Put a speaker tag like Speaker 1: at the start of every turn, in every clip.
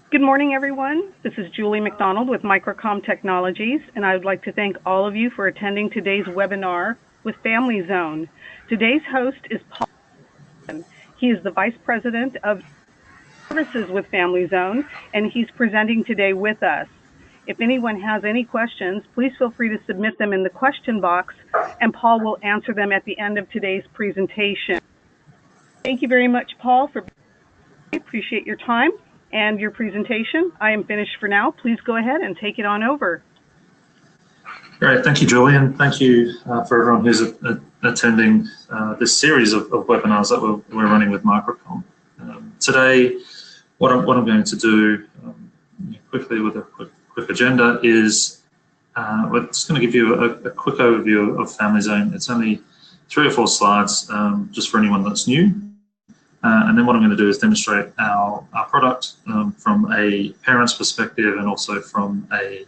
Speaker 1: Good morning, everyone. This is Julie McDonald with Microcom Technologies, and I would like to thank all of you for attending today's webinar with Family Zone. Today's host is Paul. He is the Vice President of Services with Family Zone, and he's presenting today with us. If anyone has any questions, please feel free to submit them in the question box, and Paul will answer them at the end of today's presentation. Thank you very much, Paul, for appreciate your time and your presentation. I am finished for now. Please go ahead and take it on over.
Speaker 2: Great, thank you, Julie, and thank you for everyone who's attending this series of webinars that we're running with Microcom. Today, what I'm going to do quickly with a quick agenda is we're just going to give you a quick overview of Family Zone. It's only 3 or 4 slides just for anyone that's new. And then what I'm going to do is demonstrate our product from a parent's perspective and also from a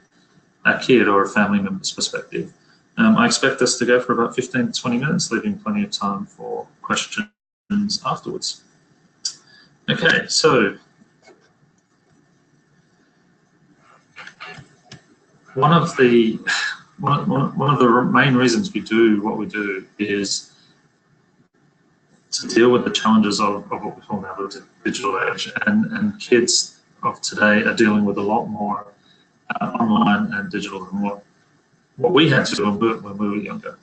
Speaker 2: kid or a family member's perspective. I expect this to go for about 15 to 20 minutes, leaving plenty of time for questions afterwards. Okay, so one of the main reasons we do what we do is to deal with the challenges of what we call now the digital age, and kids of today are dealing with a lot more online and digital than what we had to do when we were younger.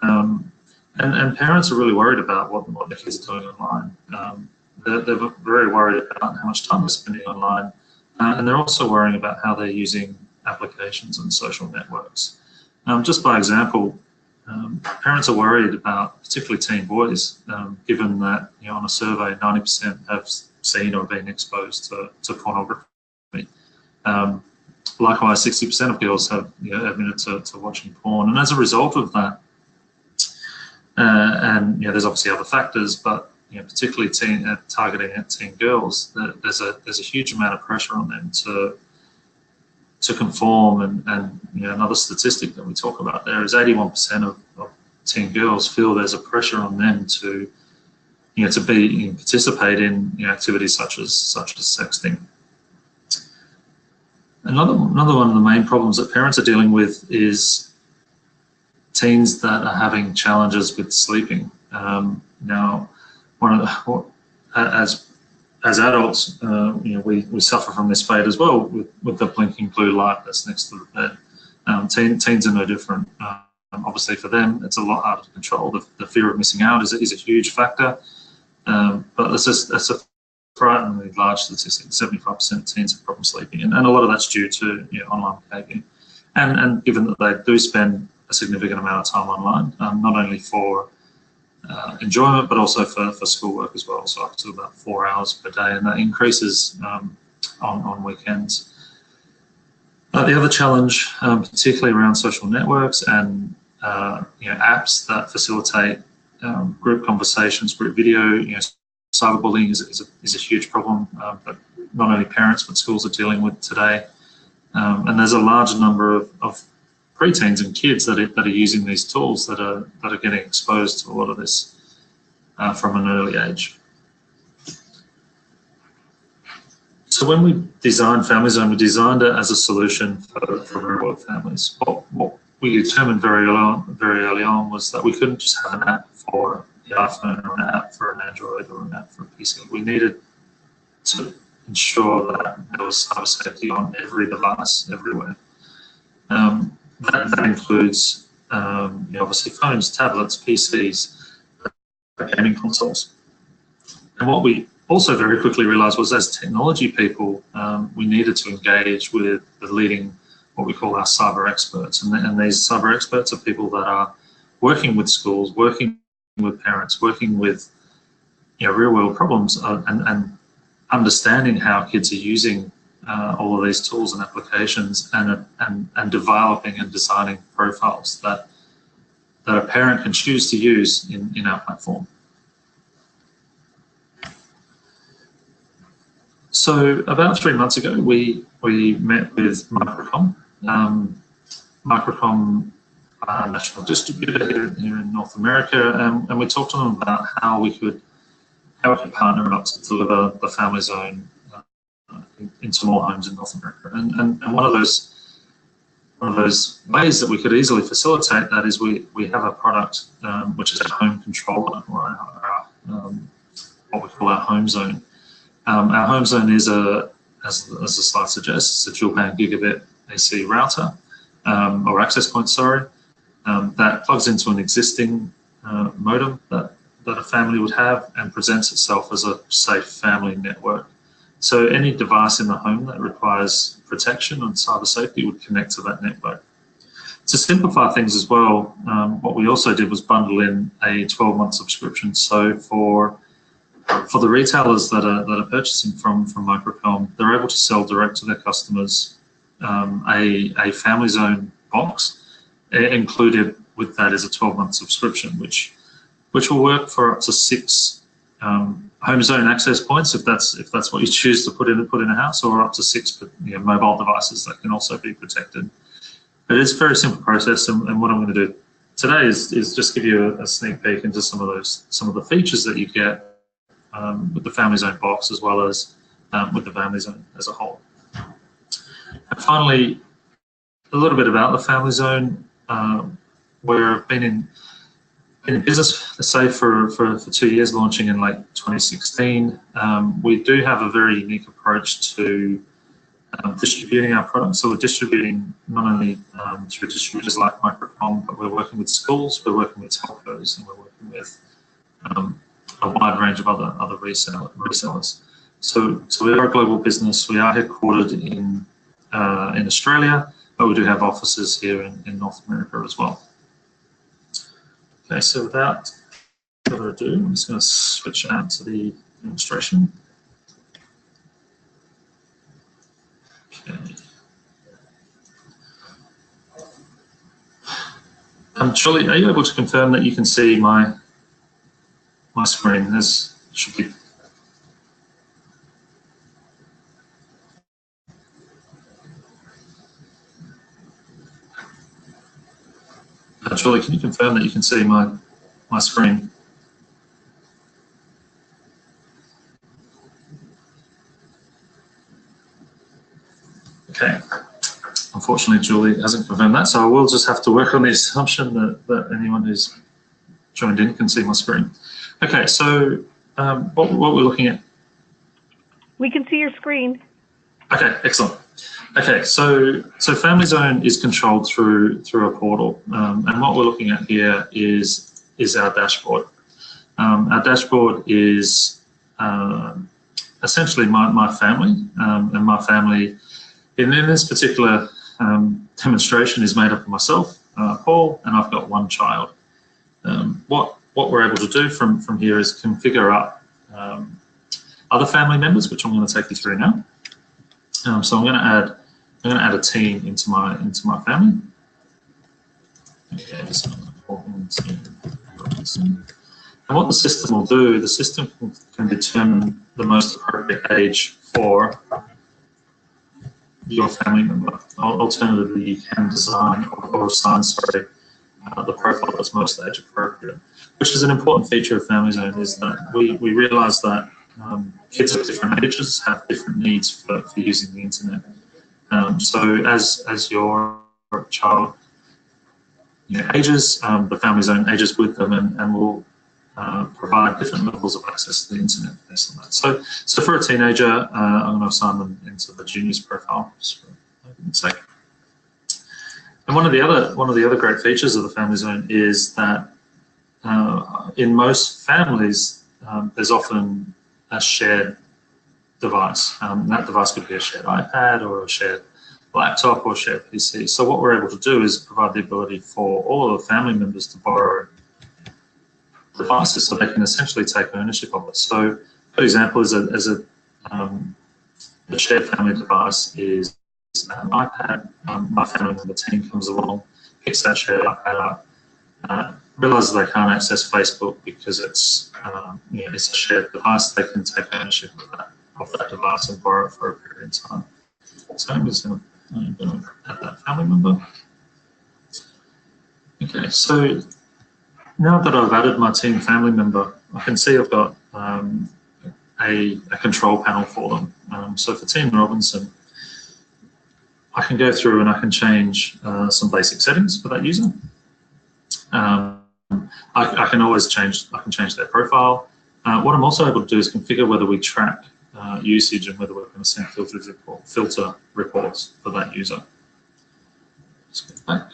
Speaker 2: And parents are really worried about what their kids are doing online. They're very worried about how much time they're spending online, and they're also worrying about how they're using applications and social networks. Just by example, parents are worried about particularly teen boys, given that on a survey 90% have seen or been exposed to pornography. Likewise, 60% of girls have admitted to watching porn, and as a result of that, and there's obviously other factors, but particularly targeting at teen girls, there's a huge amount of pressure on them to conform, and another statistic that we talk about there is 81% of teen girls feel there's a pressure on them to participate in activities such as sexting. Another one of the main problems that parents are dealing with is teens that are having challenges with sleeping. Now, as adults, we suffer from this fate as well with the blinking blue light that's next to the bed. Teens are no different. Obviously, for them, it's a lot harder to control. The fear of missing out is a huge factor, but that's a frighteningly large statistic. 75% of teens have problems sleeping, and a lot of that's due to online behaviour. And given that they do spend a significant amount of time online, not only for enjoyment, but also for schoolwork as well, so up to about 4 hours per day, and that increases on weekends. The other challenge, particularly around social networks and apps that facilitate group conversations, group video, cyberbullying is a huge problem that not only parents but schools are dealing with today. And there's a large number of preteens and kids that are using these tools that are getting exposed to a lot of this from an early age. So when we designed Family Zone, we designed it as a solution for real world families. What we determined very early on was that we couldn't just have an app for the iPhone or an app for an Android or an app for a PC. We needed to ensure that there was cyber safety on every device, everywhere. That includes obviously phones, tablets, PCs, gaming consoles. And what we also very quickly realized was, as technology people, we needed to engage with the leading, what we call our cyber experts. And these cyber experts are people that are working with schools, working with parents, working with real world problems, and understanding how kids are using all of these tools and applications, and developing and designing profiles that a parent can choose to use in our platform. So about 3 months ago, we met with Microcom. Microcom national distributor here in North America, and we talked to them about how we could how we can partner up to deliver the family zone into more homes in North America. And one of those ways that we could easily facilitate that is we have a product which is a home controller, or what we call our home zone. Our home zone is as the slide suggests, it's a dual band gigabit AC router, or access point, sorry, that plugs into an existing modem that a family would have and presents itself as a safe family network. So any device in the home that requires protection and cyber safety would connect to that network. To simplify things as well, what we also did was bundle in a 12-month subscription. So for the retailers that are purchasing from Microcom, they're able to sell direct to their customers a family zone box. Included with that is a 12-month subscription, which will work for up to 6 home zone access points, if that's what you choose to put in a house, or up to 6 mobile devices that can also be protected. But it's a very simple process, and what I'm going to do today is just give you a sneak peek into some of the features that you get with the family zone box, as well as with the family zone as a whole. And finally, a little bit about the family zone. We've been in business, let's say, for 2 years, launching in late 2016. We do have a very unique approach to distributing our products. So we're distributing not only through distributors like Microcom, but we're working with schools, we're working with telcos, and we're working with a wide range of other resellers. So we are a global business. We are headquartered in Australia, but we do have offices here in North America as well. Okay, so without further ado, I'm just going to switch out to the demonstration. Okay. Charlie, are you able to confirm that you can see my screen? This should be. Charlie, can you confirm that you can see my screen? Okay. Unfortunately, Julie hasn't confirmed that, so I will just have to work on the assumption that anyone who's joined in can see my screen. Okay, so what we're looking at.
Speaker 1: We can see your screen.
Speaker 2: Okay, excellent. Okay, so Family Zone is controlled through a portal, and what we're looking at here is our dashboard. Our dashboard is essentially my family, and my family in this particular demonstration is made up of myself, Paul, and I've got one child. What we're able to do from here is configure up other family members, which I'm going to take you through now. So I'm going to add a team into my family. Okay, so and what the system will do, the system can determine the most appropriate age for your family member. Alternatively, you can design or assign, the profile that's most age appropriate, which is an important feature of Family Zone, is that we realise that kids of different ages have different needs for using the internet. So as your child ages, the Family Zone ages with them and will provide different levels of access to the internet based on that. So for a teenager, I'm going to assign them into the juniors profile, just for argument's sake. And one of the other great features of the Family Zone is that in most families, there's often a shared device. That device could be a shared iPad or a shared laptop or shared PC. So what we're able to do is provide the ability for all of the family members to borrow devices so they can essentially take ownership of it. So, for example, the shared family device is an iPad. My family member team comes along, picks that shared iPad up, realizes they can't access Facebook because it's a shared device. They can take ownership of that device and borrow it for a period of time. So I'm just going to add that family member. Okay, so now that I've added my team family member, I can see I've got a control panel for them. So for Teen Robinson, I can go through and I can change some basic settings for that user. I can always change their profile. What I'm also able to do is configure whether we track usage and whether we're going to send filter reports for that user. Let's go back.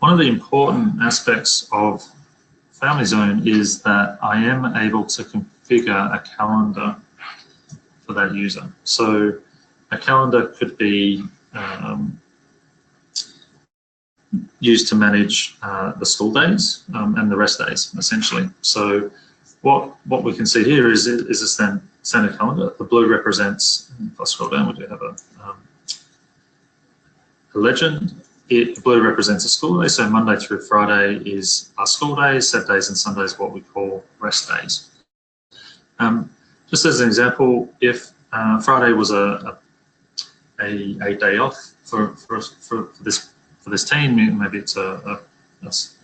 Speaker 2: One of the important aspects of Family Zone is that I am able to configure a calendar for that user. So a calendar could be used to manage the school days and the rest days, essentially. So what we can see here is a standard calendar. The blue represents, if I scroll down, we do have a legend. The blue represents a school day, so Monday through Friday is our school days, Saturdays and Sundays what we call rest days. Just as an example, if Friday was a day off for this teen, maybe it's a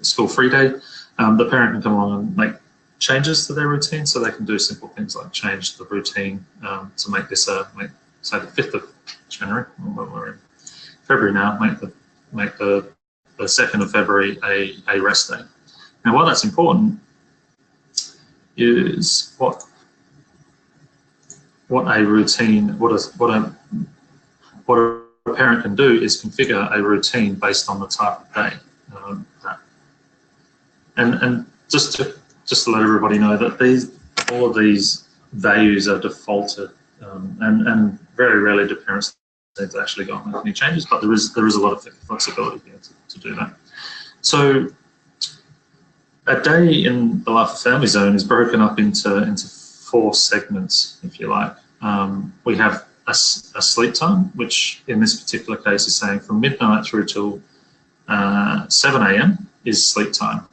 Speaker 2: school-free day, the parent can come along and make changes to their routine, so they can do simple things like change the routine to make this say the 5th of January, we're in February now, make the 2nd of February a rest day. Now, why that's important is what a routine, what a parent can do is configure a routine based on the type of day. And just to let everybody know that all of these values are defaulted, and very rarely do parents need to actually go and make any changes, but there is a lot of flexibility here to do that. So a day in the life of Family Zone is broken up into 4 segments, if you like. We have a sleep time, which in this particular case is saying from midnight through till 7 a.m. is sleep time.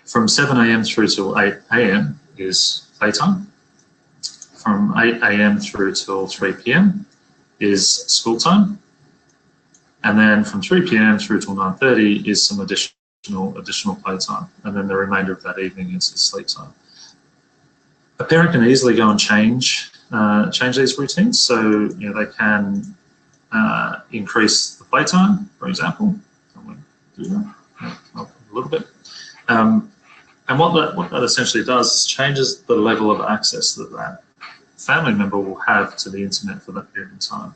Speaker 2: From 7 a.m. through till 8 a.m. is playtime. From 8 a.m. through till 3 p.m. is school time. And then from 3 p.m. through till 9:30 is some additional playtime. And then the remainder of that evening is sleep time. A parent can easily go and change these routines. So they can increase the playtime, for example. I'm going to do that a little bit. And what that essentially does is changes the level of access that family member will have to the internet for that period of time.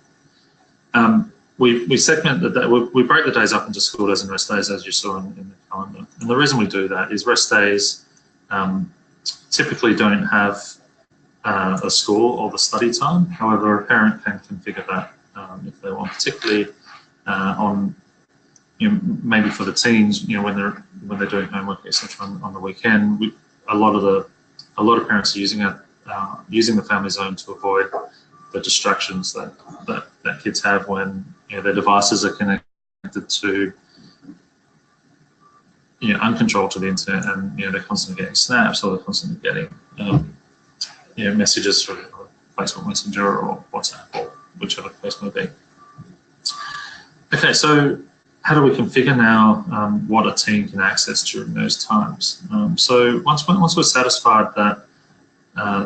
Speaker 2: We segment the day, we break the days up into school days and rest days, as you saw in the calendar. And the reason we do that is rest days typically don't have a school or the study time. However, a parent can configure that if they want, particularly on maybe for the teens, when they're doing homework, etc. on the weekend. A lot of parents are using the Family Zone to avoid the distractions that kids have when their devices are connected to uncontrolled to the internet, and they're constantly getting snaps, or they're constantly getting messages through Facebook Messenger or WhatsApp or whichever the case may be. Okay, so how do we configure now what a teen can access during those times? So once we're satisfied that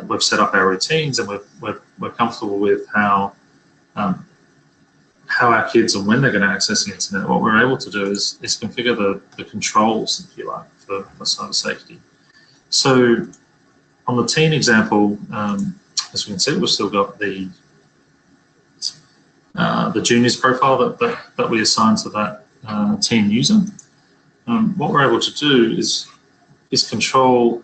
Speaker 2: we've set up our routines and we're comfortable with how our kids and when they're going to access the internet, what we're able to do is configure the controls, if you like, for cyber safety. So on the teen example, as we can see, we've still got the juniors profile that we assign to that teen user. What we're able to do is control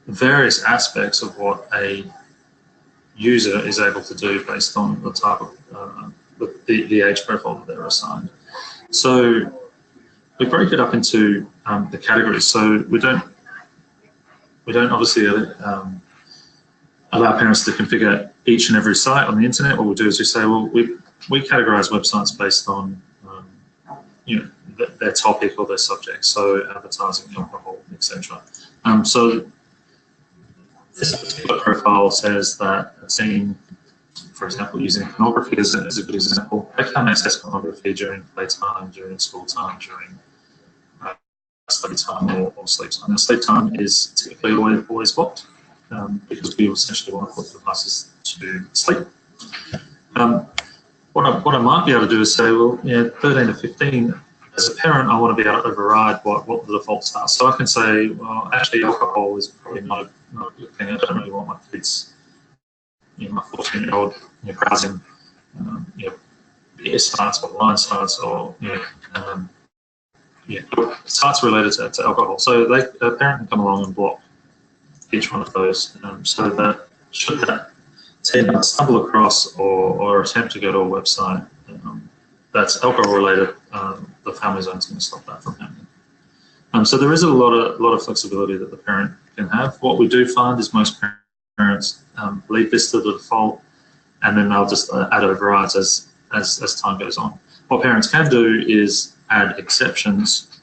Speaker 2: various aspects of what a user is able to do based on the type of the age profile that they're assigned. So we break it up into the categories. So we don't obviously allow parents to configure each and every site on the internet. What we do is we say, well, we categorize websites based on their topic or their subject, so advertising, alcohol, etc. So this particular profile says that a teen, for example, using pornography as a good example, they can't access pornography during playtime, during school time, during study time or sleep time. Now, sleep time is typically always blocked because we essentially want to put devices to sleep. What I might be able to do is say, well, 13 to 15, as a parent, I want to be able to override what the defaults are. So I can say, well, actually, alcohol is probably not a good thing. I don't really want my kids, my 14-year-old, browsing, beer sites or wine sites or sites related to alcohol. So a parent can come along and block each one of those, so that should that teen stumble across or attempt to go to a website that's alcohol related, the family zone's going to stop that from happening. So there is a lot of flexibility that the parent can have. What we do find is most parents leave this to the default, and then they'll just add overrides as time goes on. What parents can do is add exceptions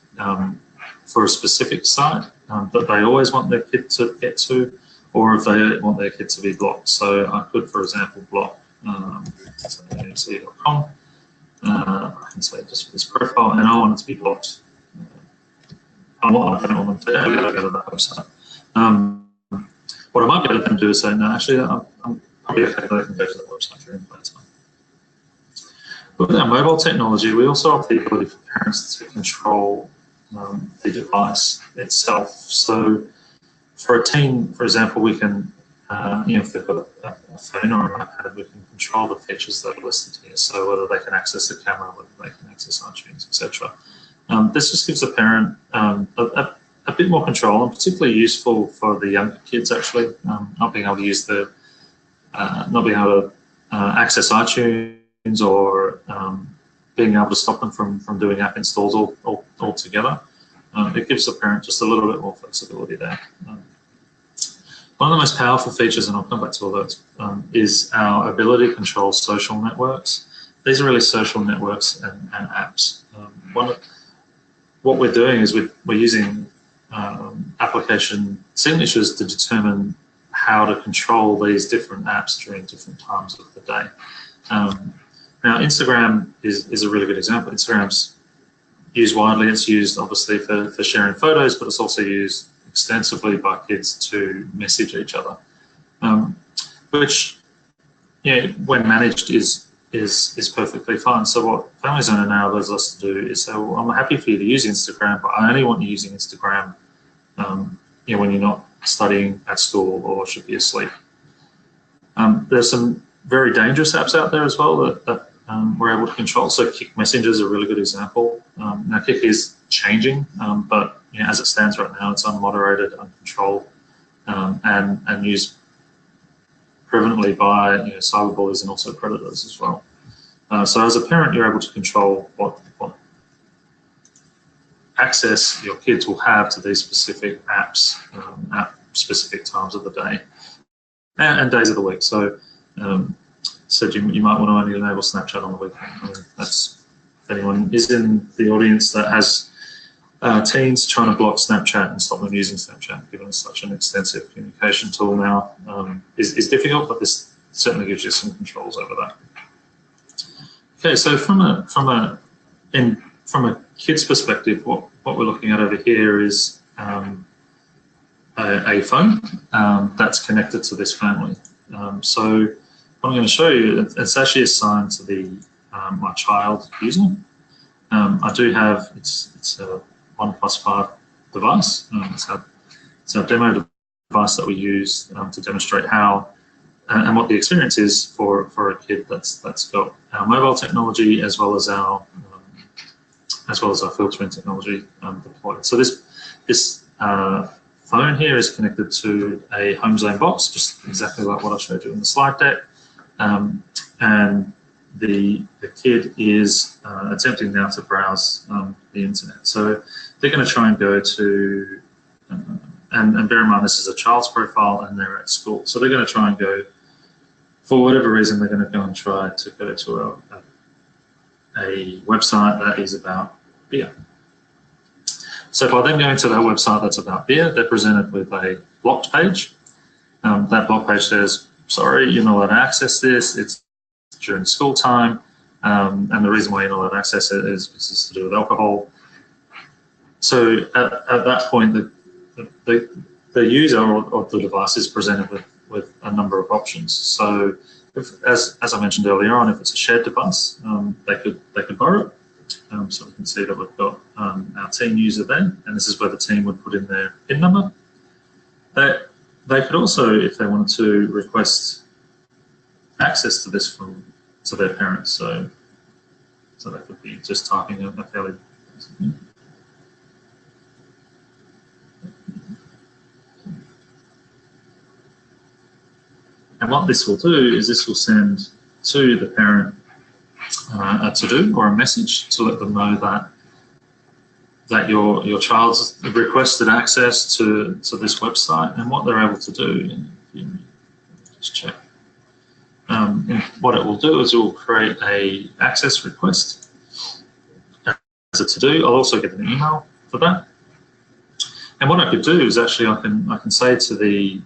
Speaker 2: for a specific site that they always want their kid to get to, or if they want their kid to be blocked. So I could, for example, block mc.com. I can say just this profile, and I want it to be blocked. I don't want them to go to that website. What I might be able to do is say, no, actually, I'm probably okay that I can go to the website during playtime. With our mobile technology, we also have the ability for parents to control the device itself. So for a teen, for example, we can, if they've got a phone or an iPad, we can control the features that are listed here. So whether they can access the camera, whether they can access iTunes, etc. This just gives the parent a bit more control, and particularly useful for the younger kids. Actually, not being able to use not being able to access iTunes or being able to stop them from doing app installs altogether. It gives the parent just a little bit more flexibility there. One of the most powerful features, and I'll come back to all those, is our ability to control social networks. These are really social networks and apps. What we're doing is we're using application signatures to determine how to control these different apps during different times of the day. Now, Instagram is a really good example. Instagram's used widely. It's used obviously for sharing photos, but it's also used extensively by kids to message each other, which, when managed is perfectly fine. So what Family Zone now allows us to do is say, well, I'm happy for you to use Instagram, but I only want you using Instagram when you're not studying at school or should be asleep. There's some very dangerous apps out there as well that we're able to control. So Kik Messenger is a really good example. Now Kik is changing, but as it stands right now, it's unmoderated, uncontrolled, and used prevalently by cyberbullies and also predators as well. So as a parent, you're able to control what access your kids will have to these specific apps at specific times of the day and days of the week. So you might want to only enable Snapchat on the weekend. That's, if anyone is in the audience that has teens, trying to block Snapchat and stop them using Snapchat, given it's such an extensive communication tool now, is difficult, but this certainly gives you some controls over that. Okay, so from a kid's perspective, what we're looking at over here is a phone that's connected to this family. So what I'm going to show you, it's actually assigned to the my child user. I do have it's a 1+5 device. It's our demo device that we use to demonstrate how and what the experience is for a kid that's got our mobile technology as well as our filtering technology deployed. So this phone here is connected to a home zone box, just exactly like what I showed you in the slide deck, and the kid is attempting now to browse the internet. So they're going to try and go to, and bear in mind this is a child's profile and they're at school. So they're going to try and go, for whatever reason, they're going to go and try to go to a website that is about beer. So by them going to that website that's about beer, they're presented with a blocked page. That block page says, sorry, you're not allowed to access this. It's during school time. And the reason why you're not allowed to access it is because it's to do with alcohol. So at that point, the user of the device is presented with a number of options. So as I mentioned earlier on, if it's a shared device, they could borrow it. So we can see that we've got our team user there, and this is where the team would put in their PIN number. They could also, if they wanted to, request access to this to their parents. So they could be just typing a fairly. And what this will do is this will send to the parent a to-do or a message to let them know that your child's requested access to this website, and what they're able to do. Just check. And what it will do is it will create a access request as a to-do. I'll also get an email for that. And what I could do is actually I can say to the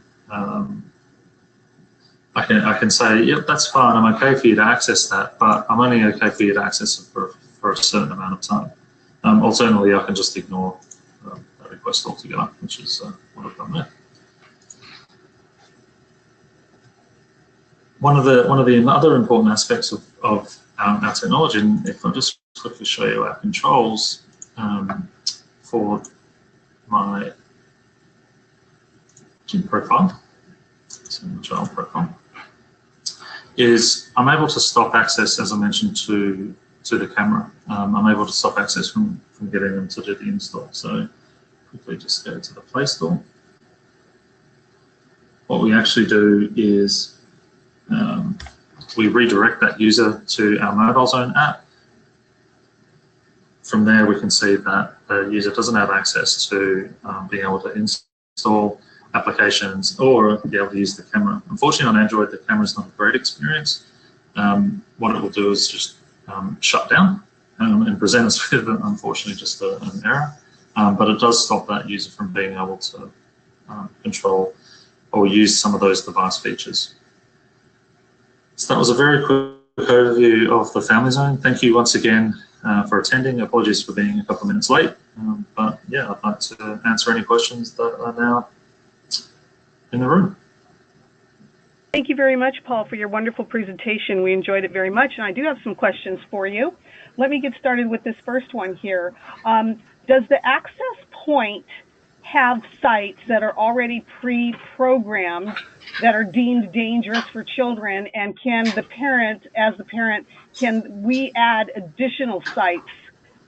Speaker 2: I can say, yep, that's fine. I'm okay for you to access that, but I'm only okay for you to access it for a certain amount of time. Alternatively, I can just ignore that request altogether, which is what I've done there. One of the other important aspects of our technology, and if I just quickly show you our controls for my kid profile, so my child profile, is I'm able to stop access, as I mentioned, to the camera. I'm able to stop access from getting them to do the install. So quickly just go to the Play Store. What we actually do is we redirect that user to our Mobile Zone app. From there, we can see that the user doesn't have access to being able to install applications or be able to use the camera. Unfortunately, on Android, the camera is not a great experience. What it will do is just shut down and present us with, unfortunately, just an error. But it does stop that user from being able to control or use some of those device features. So that was a very quick overview of the Family Zone. Thank you once again for attending. Apologies for being a couple of minutes late. But yeah, I'd like to answer any questions that are now in the room.
Speaker 1: Thank you very much, Paul, for your wonderful presentation. We enjoyed it very much, and I do have some questions for you. Let me get started with this first one here. Does the access point have sites that are already pre-programmed that are deemed dangerous for children, and can the parent, as the parent, can we add additional sites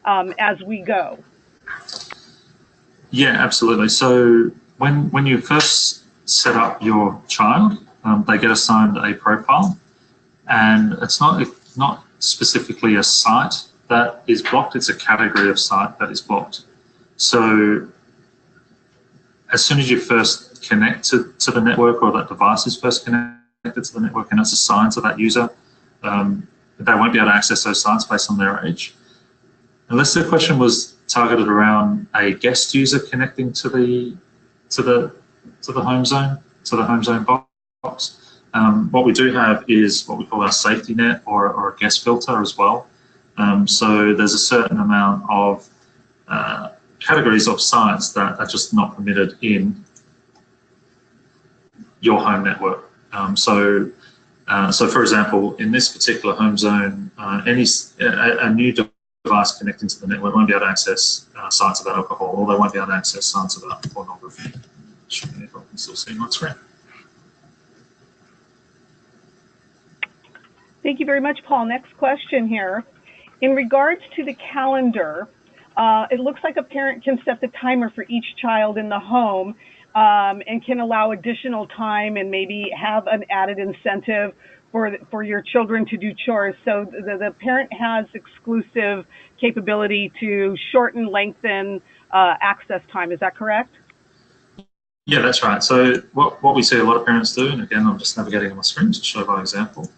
Speaker 1: as we go?
Speaker 2: Yeah, absolutely. So when you first set up your child, they get assigned a profile, and it's not specifically a site that is blocked, it's a category of site that is blocked. So as soon as you first connect to the network, or that device is first connected to the network and it's assigned to that user, they won't be able to access those sites based on their age. Unless the question was targeted around a guest user connecting to the home zone box. What we do have is what we call our safety net or a guest filter as well. So there's a certain amount of categories of sites that are just not permitted in your home network. So for example, in this particular home zone, a new device connecting to the network won't be able to access sites about alcohol, or they won't be able to access sites about pornography. Show me if I can still see my screen.
Speaker 1: Thank you very much, Paul. Next question here. In regards to the calendar, it looks like a parent can set the timer for each child in the home and can allow additional time and maybe have an added incentive for your children to do chores. So the parent has exclusive capability to shorten, lengthen access time. Is that correct?
Speaker 2: Yeah, that's right. So what we see a lot of parents do, and again, I'm just navigating on my screen to show by example,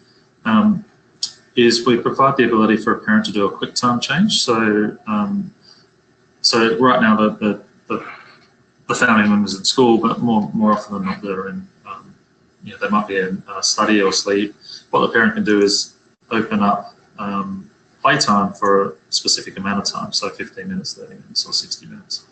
Speaker 2: is we provide the ability for a parent to do a quick time change. So so right now the family members in school, but more often than not, they're in they might be in study or sleep. What the parent can do is open up playtime for a specific amount of time, so 15 minutes, 30 minutes, or 60 minutes.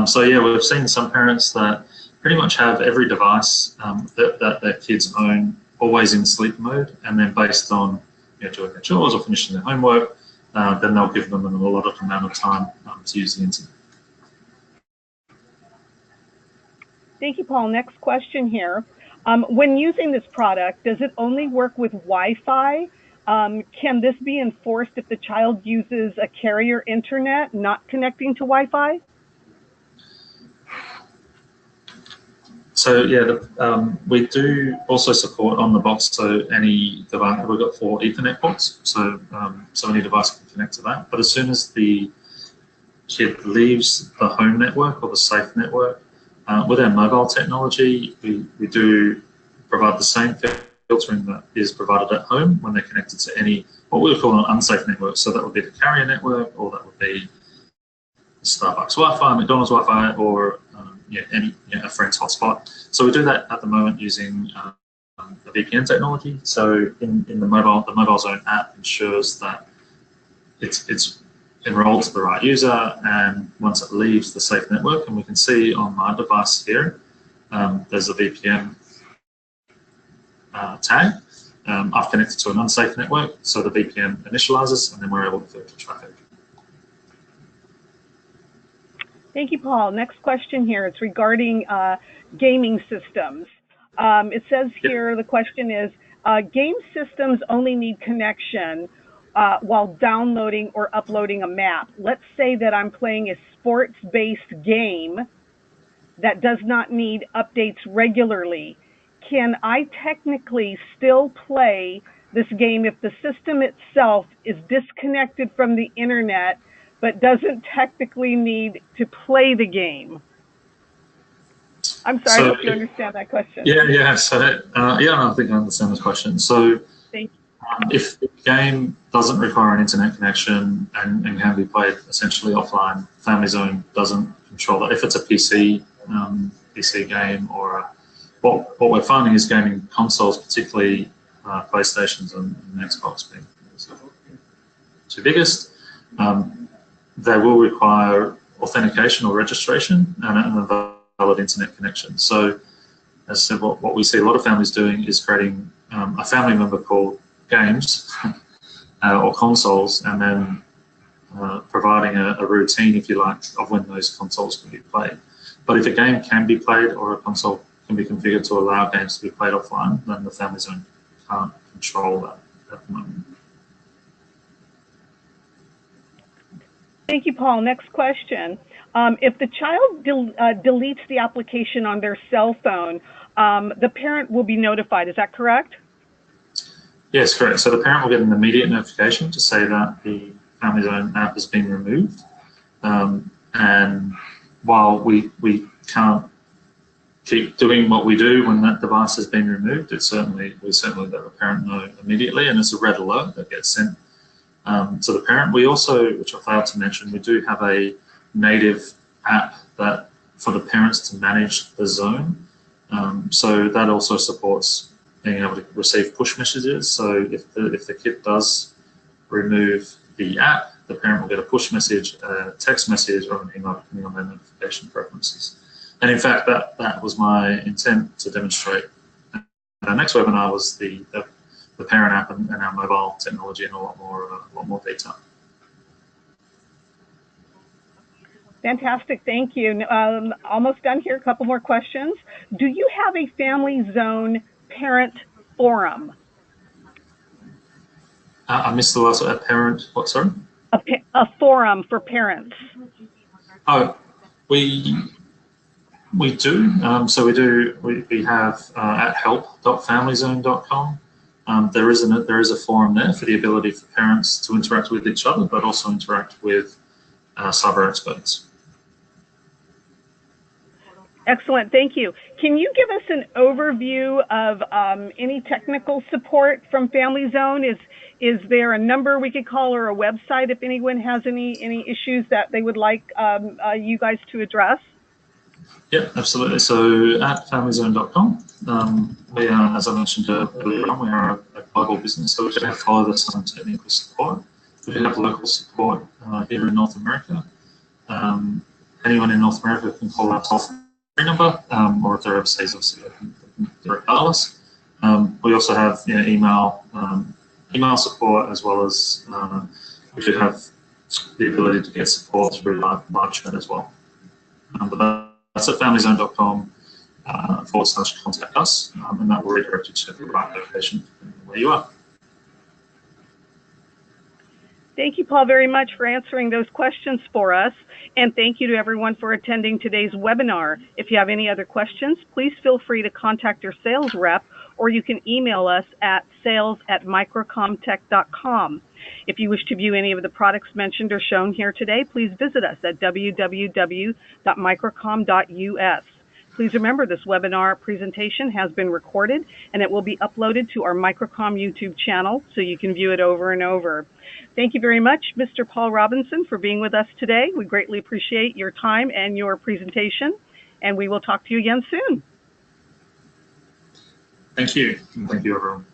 Speaker 2: So yeah, we've seen some parents that pretty much have every device that their kids own always in sleep mode, and then based on doing their chores or finishing their homework, then they'll give them an allotted amount of time to use the internet.
Speaker 1: Thank you, Paul. Next question here. When using this product, does it only work with Wi-Fi? Can this be enforced if the child uses a carrier internet not connecting to Wi-Fi?
Speaker 2: So yeah, we do also support on the box. So any device, we've got 4 Ethernet ports. So any device can connect to that. But as soon as the kid leaves the home network or the safe network, with our mobile technology, we do provide the same filtering that is provided at home when they're connected to any, what we would call an unsafe network. So that would be the carrier network, or that would be Starbucks Wi-Fi, McDonald's Wi-Fi, or a friend's hotspot. So we do that at the moment using the VPN technology. So in the mobile zone app ensures that it's enrolled to the right user, and once it leaves the safe network, and we can see on my device here, there's a VPN tag. I've connected to an unsafe network, so the VPN initializes, and then we're able to filter traffic.
Speaker 1: Thank you, Paul. Next question here. It's regarding gaming systems. It says here, the question is, game systems only need connection while downloading or uploading a map. Let's say that I'm playing a sports-based game that does not need updates regularly. Can I technically still play this game if the system itself is disconnected from the internet but doesn't technically need to play the game? I'm sorry, I hope you understand that question.
Speaker 2: Yeah. So I think I understand this question. So if the game doesn't require an internet connection and can be played essentially offline, Family Zone doesn't control that. If it's a PC game, or what we're finding is gaming consoles, particularly PlayStations and Xbox being the two biggest, they will require authentication or registration and a valid internet connection. So as I said, what we see a lot of families doing is creating a family member called games or consoles, and then providing a routine, if you like, of when those consoles can be played. But if a game can be played or a console can be configured to allow games to be played offline, then the Family Zone can't control that at the moment.
Speaker 1: Thank you, Paul. Next question. If the child deletes the application on their cell phone, the parent will be notified. Is that correct?
Speaker 2: Yes, correct. So the parent will get an immediate notification to say that the Family Zone app has been removed. And while we can't keep doing what we do when that device has been removed, we certainly let the parent know immediately, and it's a red alert that gets sent to the parent. We also, which I failed to mention, we do have a native app that for the parents to manage the zone. So that also supports being able to receive push messages. So if the kid does remove the app, the parent will get a push message, a text message, or an email depending on their notification preferences. And in fact, that was my intent to demonstrate. Our next webinar was the parent app and our mobile technology in a lot more detail.
Speaker 1: Fantastic, thank you. Almost done here, a couple more questions. Do you have a Family Zone parent forum?
Speaker 2: I missed the last one. A parent, what, sorry?
Speaker 1: A forum for parents.
Speaker 2: Oh, we do. So we have at help.familyzone.com. There is a forum there for the ability for parents to interact with each other, but also interact with cyber experts.
Speaker 1: Excellent, thank you. Can you give us an overview of any technical support from Family Zone? Is there a number we could call or a website if anyone has any issues that they would like you guys to address?
Speaker 2: Yeah, absolutely. So at familyzone.com, we are, as I mentioned earlier on, we are a global business, so we can follow this on technical support. we have local support here in North America. Anyone in North America can call our toll-free number, or if they're overseas, obviously they can direct us. We also have email support, as well as we should have the ability to get support through live chat as well. But that's at familyzone.com/contact us, and that will redirect you to the right location where you are.
Speaker 1: Thank you, Paul, very much for answering those questions for us. And thank you to everyone for attending today's webinar. If you have any other questions, please feel free to contact your sales rep, or you can email us at sales@microcomtech.com. If you wish to view any of the products mentioned or shown here today, please visit us at www.microcom.us. Please remember, this webinar presentation has been recorded and it will be uploaded to our Microcom YouTube channel so you can view it over and over. Thank you very much, Mr. Paul Robinson, for being with us today. We greatly appreciate your time and your presentation, and we will talk to you again soon.
Speaker 2: Thank you. And thank you, everyone.